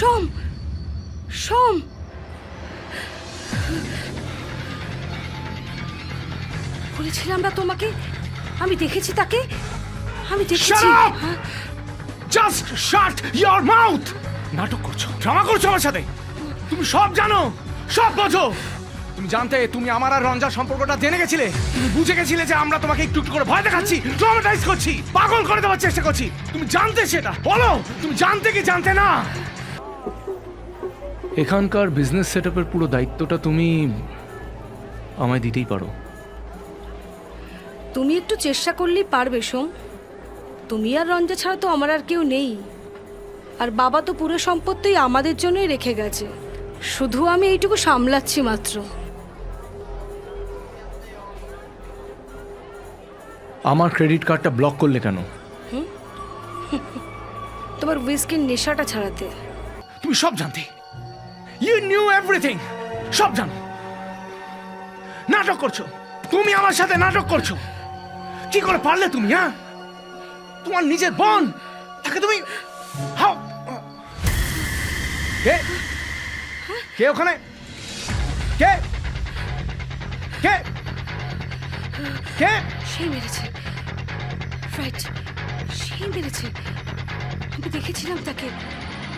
সোম, সোম, বলেছিলাম না তোমাকে, আমি দেখেছি তাকে, আমি দেখেছি। Just shut your mouth. নাটক করছো, ড্রামা করছো আমার সাথে। তুমি সব জানো, সব বোঝো। তুমি জানতে তুমি আমার আর রঞ্জার সম্পর্কটা জেনে গেছিলে। তুমি বুঝে গেছিলে যে আমরা তোমাকে একটু একটু করে ভয় দেখাচ্ছি, ট্রমাটাইজ করছি, পাগল করে দেওয়ার চেষ্টা করছি। তুমি জানতে সেটা, বলো তুমি জানতে কি জানতে না? এখানকার বিজনেস সেটআপের পুরো দায়িত্বটা তুমি আমায় দিতেই পারো। তুমি একটু চেষ্টা করলেই পারবে সোম। তুমি আর রঞ্জা ছাড়া তো আমার আর কেউ নেই, আর বাবা তো পুরো সম্পত্তি আমাদের জন্যই রেখে গেছে। শুধু আমি এইটুকু সামলাচ্ছি মাত্র। আমার ক্রেডিট কার্ডটা ব্লক করলে কেন? তোমার হুইস্কির নেশাটা ছাড়াতে। তুমি সব জানতে, ইউ নিউ এভরিথিং, সব জানো। নাটক করছো, তুমি আমার সাথে নাটক করছো। কি করে পারলে তুমি? হ্যাঁ, তোমার নিজের বোন, তাকে তুমি হাও। কে কে ওখানে? কে কে কে? সেই মেরেছে, রাইট, সেই মেরেছে। আমি দেখেছিলাম তাকে।